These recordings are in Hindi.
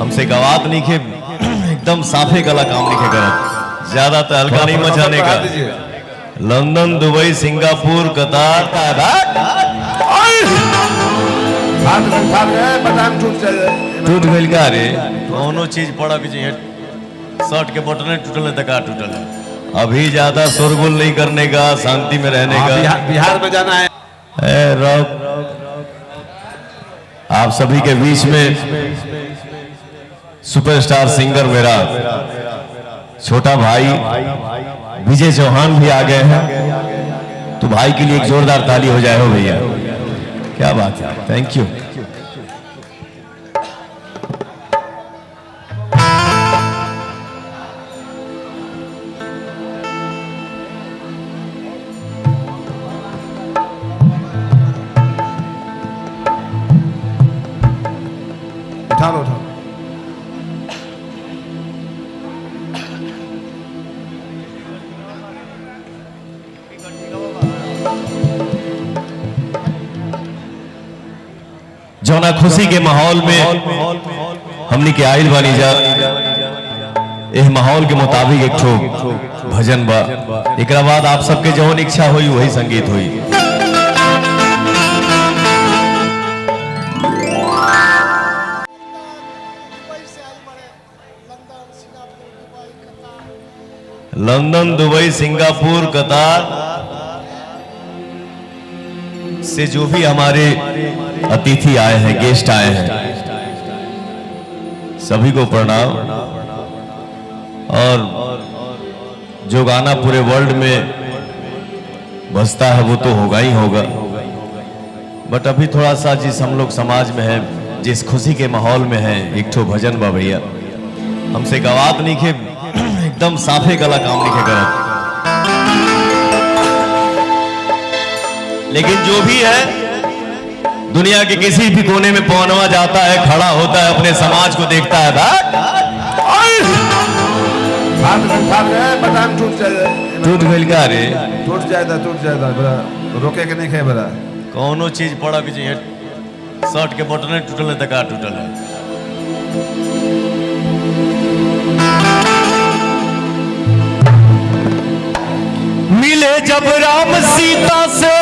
हमसे गवात नहीं खे एकदम साफे गला काम नहीं खे करत ज्यादा तो हल्का नहीं मचाने का। लंदन, दुबई, सिंगापुर, कतार टूट गई का रे दोनों चीज पड़ा कि शर्ट के बटन टूटल है का टूटल है। अभी ज्यादा शोरगुल नहीं करने का, शांति में रहने का। बिहार में जाना है। आप सभी के बीच में सुपरस्टार सिंगर मेरा छोटा भाई विजय चौहान भी आ गए हैं, तो भाई के लिए एक जोरदार ताली हो जाए हो भैया। क्या बात है, थैंक यू। उठा लो, उठा लो। जौना खुशी के माहौल में हमनी के आइल बानी जा, एह माहौल के मुताबिक एक ठो भजन बा। एकरा बाद आप सबके जौन इच्छा हुई वही संगीत हुई। लंदन, दुबई, सिंगापुर, कतार से जो भी हमारे अतिथि आए हैं, गेस्ट आए हैं, सभी को प्रणाम। और जो गाना पूरे वर्ल्ड में बजता है वो तो होगा ही होगा, बट अभी थोड़ा सा जिस हम लोग समाज में है, जिस खुशी के माहौल में है, एक ठो भजन बा भैया। हमसे गवात नहीं खे एकदम साफे गला काम नहीं खे करत, लेकिन जो भी है दुनिया के किसी भी कोने में पहुंचवा जाता है, खड़ा होता है, अपने समाज को देखता है। बटन टूट जाए, टूट गई का रे टूट जाएगा बड़ा रोके के नहीं खे बड़ा। कौनो चीज पड़ा कि शर्ट के बटन टूटल है का टूटल है। मिले जब राम सीता से,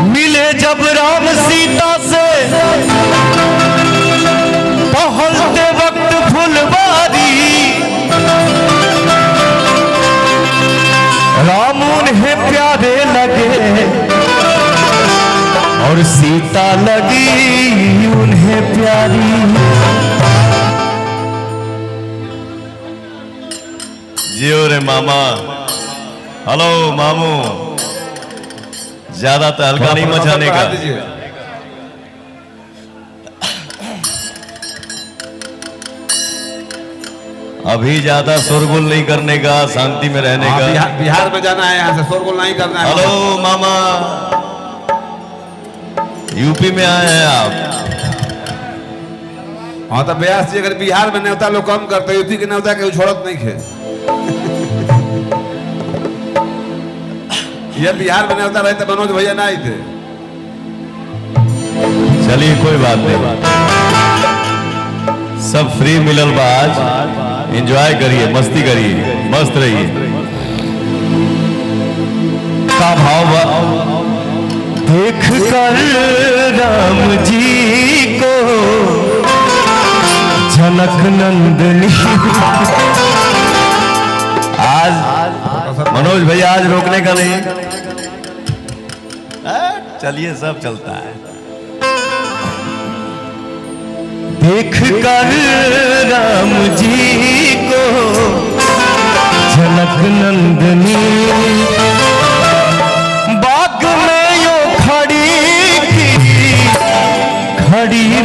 मिले जब राम सीता से, टहलते वक्त फुलवारी, राम उन्हें प्यारे लगे और सीता लगी उन्हें प्यारी। जियो रे मामा, हेलो मामू, ज्यादा तो हल्का नहीं मचाने का। अभी ज्यादा शोरगुल नहीं करने का, शांति में रहने का। बिहार में जाना है, यहाँ से शोरगुल नहीं करना है। हेलो मामा, यूपी में आए हैं आप? हाँ तो ब्यास जी अगर बिहार में न्योता लोग कम करते, यूपी के न्योता के छोड़त नहीं खे। ये बिहार में न्योता रहते मनोज भैया ना आए थे। चलिए कोई बात नहीं, सब फ्री मिलल बा आज, एंजॉय करिए, मस्ती करिए, मस्त रहिए। का भाव बा? देख कर राम जी को जनक नंदनी। आज मनोज भैया आज रोकने का नहीं, चलिए सब चलता है। देख कर राम जी को जनक नंदनी, बाग में यो खड़ी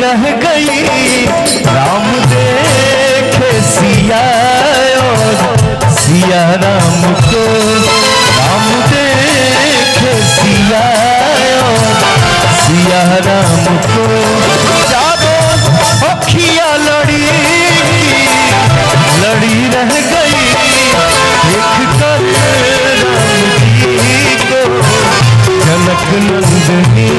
रह गई, राम देखे सिया और सिया राम को, राम देखे सिया और सिया राम को। अखिया लड़ी रह गई, देख कर राम जी को जनक नंदनी।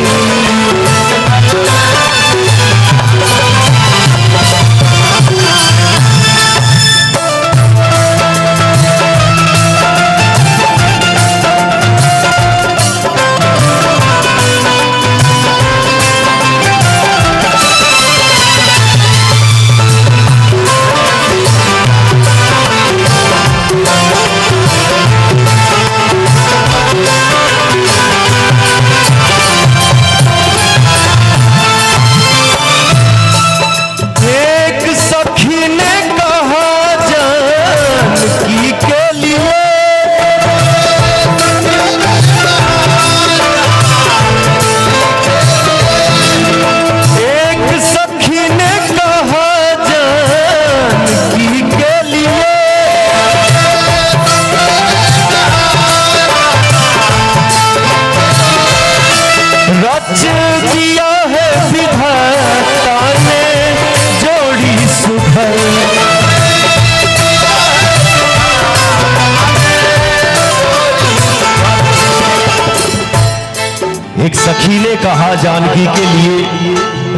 कहा जानकी के लिए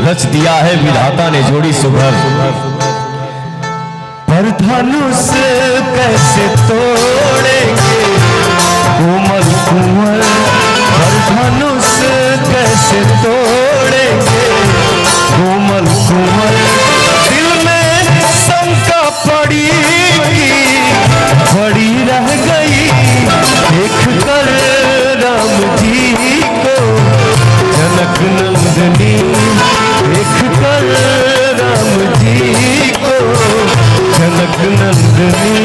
रच दिया है विधाता ने जोड़ी सुभर। पर धनुष कैसे तोड़ेंगे कोमल कुंवर, पर धनुष कैसे तोड़ेंगे कोमल कुंवर। दिल में शंका पड़ी बड़ी रह गई देख कर राम जी को जनक नंदनी, देख कर राम जी को जनक नंदनी।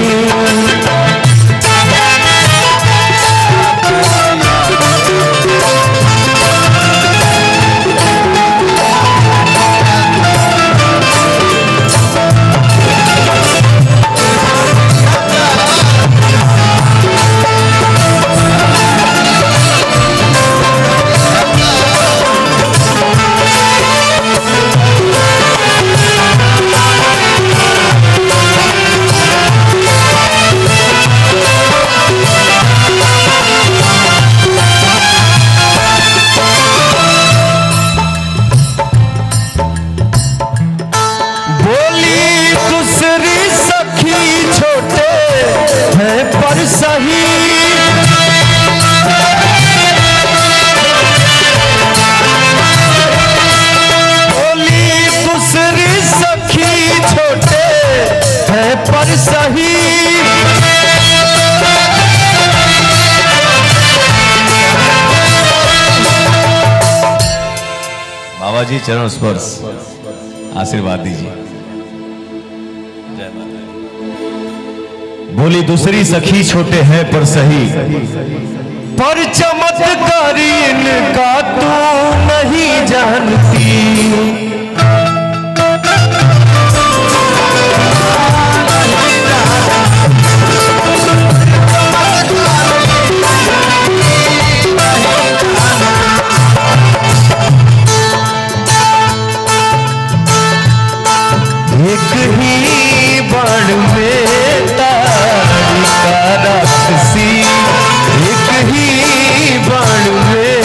बाबा जी चरण स्पर्श आशीर्वाद दीजिए। जय माता। बोली दूसरी सखी छोटे हैं पर सही, पर चमत्कारी इनका तू नहीं जानती। एक ही बाण में तारिका राक्षसी, एक ही बाण में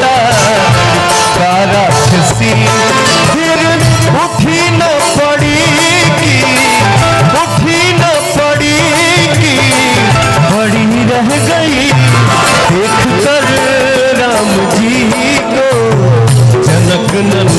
तारिका राक्षसी। फिर उठी न पड़ेगी, उठी न पड़ेगी, बड़ी रह गई देख कर राम जी को जनक नंदनी।